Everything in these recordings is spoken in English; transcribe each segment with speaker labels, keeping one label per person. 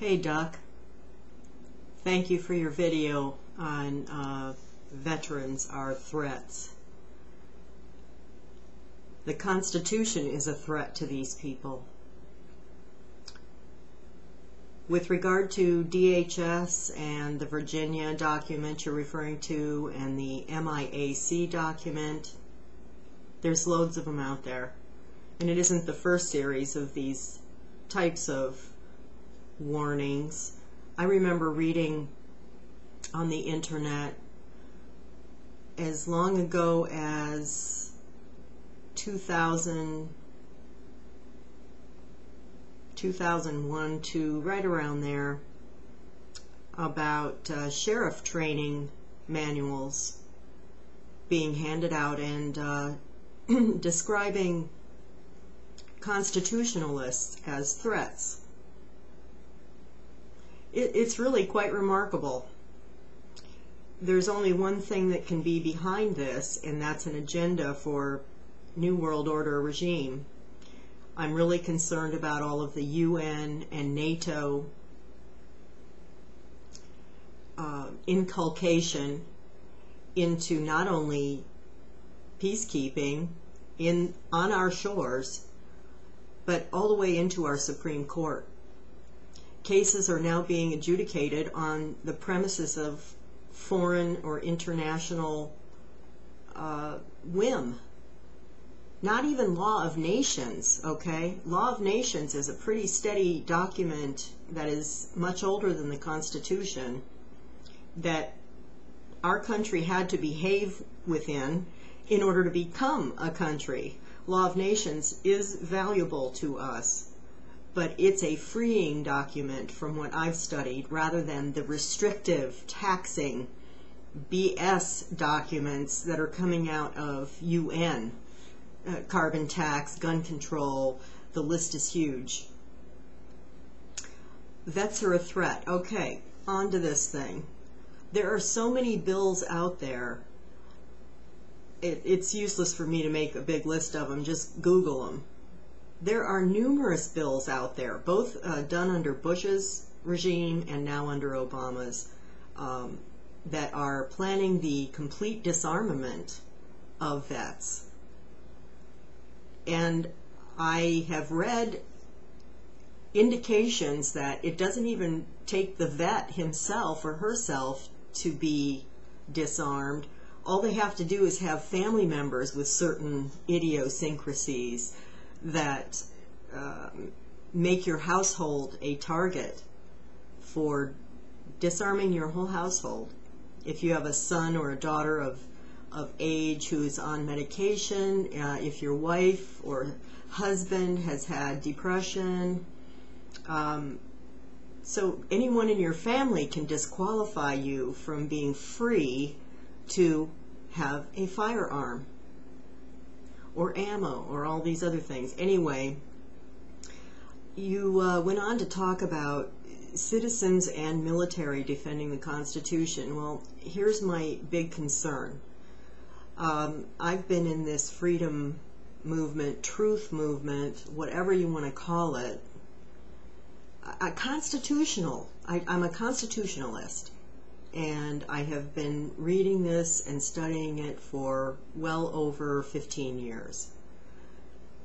Speaker 1: Hey Duck, thank you for your video on veterans are threats. The Constitution is a threat to these people. With regard to DHS and the Virginia document you're referring to and the MIAC document, there's loads of them out there. And it isn't the first series of these types of warnings. I remember reading on the internet as long ago as 2001 to right around there about sheriff training manuals being handed out and describing constitutionalists as threats. It's really quite remarkable. There's only one thing that can be behind this, and that's an agenda for New World Order regime. I'm really concerned about all of the UN and NATO inculcation into not only peacekeeping on our shores, but all the way into our Supreme Court. Cases are now being adjudicated on the premises of foreign or international whim. Not even law of nations, okay? Law of nations is a pretty steady document that is much older than the Constitution that our country had to behave within in order to become a country. Law of nations is valuable to us, but it's a freeing document from what I've studied rather than the restrictive, taxing BS documents that are coming out of UN. Carbon tax, gun control, the list is huge. Vets are a threat. Okay, on to this thing. There are so many bills out there, it's useless for me to make a big list of them, just Google them. There are numerous bills out there, both done under Bush's regime and now under Obama's, that are planning the complete disarmament of vets. And I have read indications that it doesn't even take the vet himself or herself to be disarmed. All they have to do is have family members with certain idiosyncrasies that make your household a target for disarming your whole household. If you have a son or a daughter of age who's on medication, if your wife or husband has had depression, so anyone in your family can disqualify you from being free to have a firearm or ammo or all these other things. Anyway, you went on to talk about citizens and military defending the Constitution. Well, here's my big concern. I've been in this freedom movement, truth movement, whatever you want to call it, I'm a constitutionalist, and I have been reading this and studying it for well over 15 years.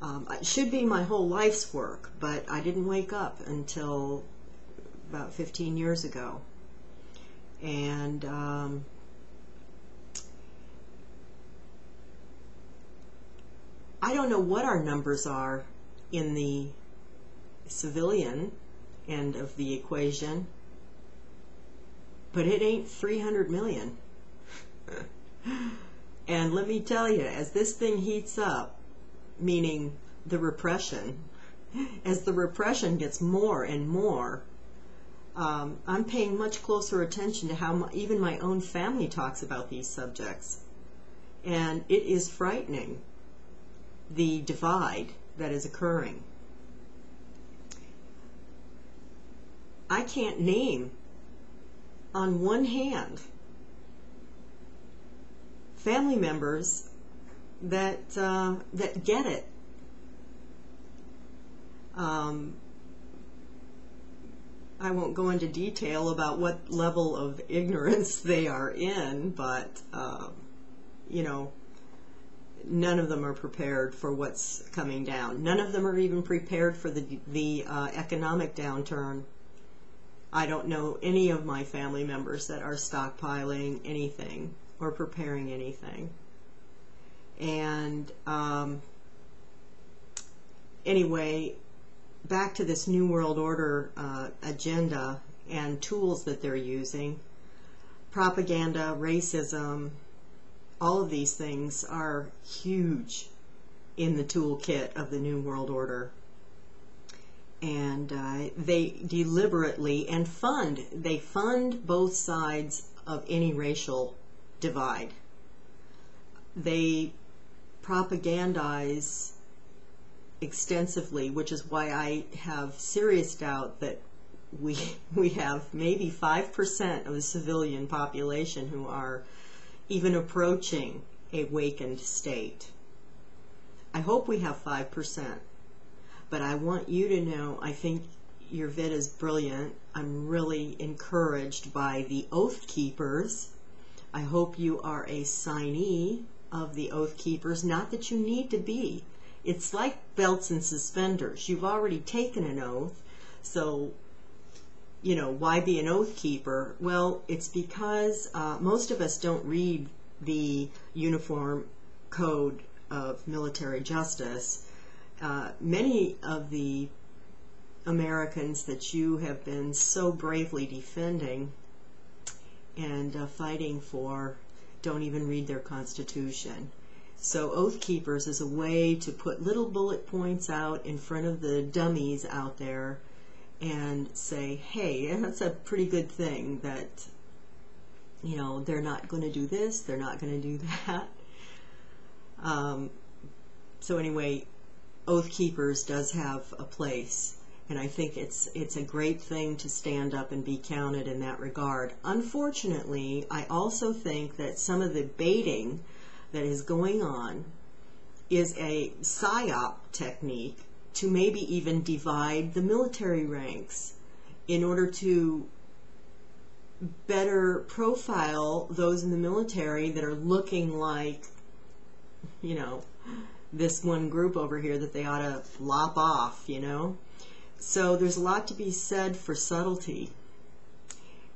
Speaker 1: It should be my whole life's work, but I didn't wake up until about 15 years ago. And I don't know what our numbers are in the civilian end of the equation, but it ain't 300 million. And let me tell you, as this thing heats up, meaning the repression, as the repression gets more and more, I'm paying much closer attention to how even my own family talks about these subjects. And it is frightening, the divide that is occurring. I can't name on one hand family members that get it. I won't go into detail about what level of ignorance they are in, but, you know, none of them are prepared for what's coming down. None of them are even prepared for the economic downturn. I don't know any of my family members that are stockpiling anything or preparing anything. And anyway, back to this New World Order agenda and tools that they're using. Propaganda, racism, all of these things are huge in the toolkit of the New World Order. And they deliberately they fund both sides of any racial divide. They propagandize extensively, which is why I have serious doubt that we have maybe 5% of the civilian population who are even approaching a awakened state. I hope we have 5%, but I want you to know I think your vid is brilliant. I'm really encouraged by the Oath Keepers. I hope you are a signee of the Oath Keepers. Not that you need to be. It's like belts and suspenders. You've already taken an oath, so, you know, why be an Oath Keeper? Well, it's because most of us don't read the Uniform Code of Military Justice. Many of the Americans that you have been so bravely defending and fighting for don't even read their Constitution. So Oath Keepers is a way to put little bullet points out in front of the dummies out there and say, hey, that's a pretty good thing that, you know, they're not going to do this, they're not going to do that. So anyway, Oath Keepers does have a place, and I think it's a great thing to stand up and be counted in that regard. Unfortunately, I also think that some of the baiting that is going on is a PSYOP technique to maybe even divide the military ranks in order to better profile those in the military that are looking like, you know, this one group over here that they ought to lop off, you know. So there's a lot to be said for subtlety,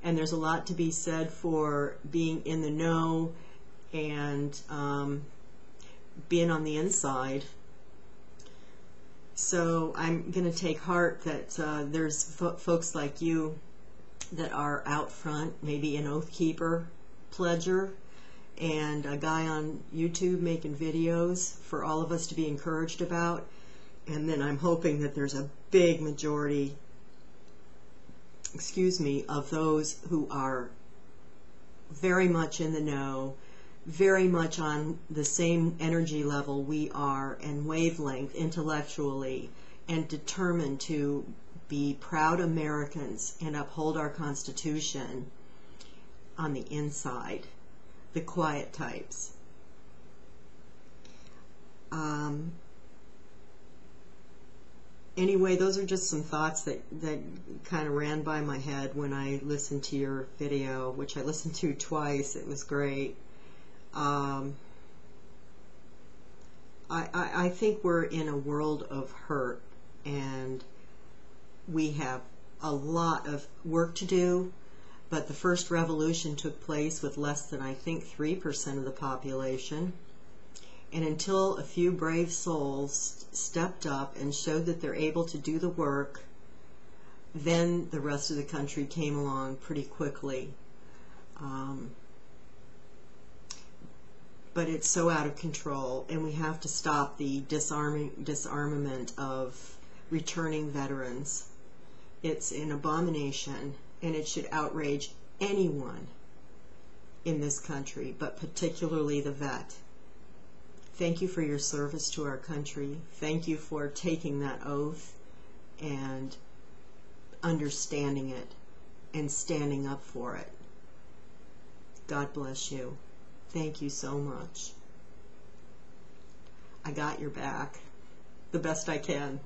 Speaker 1: and there's a lot to be said for being in the know and being on the inside. So I'm going to take heart that there's folks like you that are out front, maybe an Oath Keeper, pledger, and a guy on YouTube making videos for all of us to be encouraged about. And then I'm hoping that there's a big majority, of those who are very much in the know, very much on the same energy level we are and wavelength intellectually, and determined to be proud Americans and uphold our Constitution on the inside, the quiet types. Anyway, those are just some thoughts that kind of ran by my head when I listened to your video, which I listened to twice. It was great. I think we're in a world of hurt, and we have a lot of work to do, but the first revolution took place with less than, I think, 3% of the population. And until a few brave souls stepped up and showed that they're able to do the work, then the rest of the country came along pretty quickly. But it's so out of control, and we have to stop the disarmament of returning veterans. It's an abomination, and it should outrage anyone in this country, but particularly the vet. Thank you for your service to our country. Thank you for taking that oath and understanding it and standing up for it. God bless you. Thank you so much. I got your back the best I can.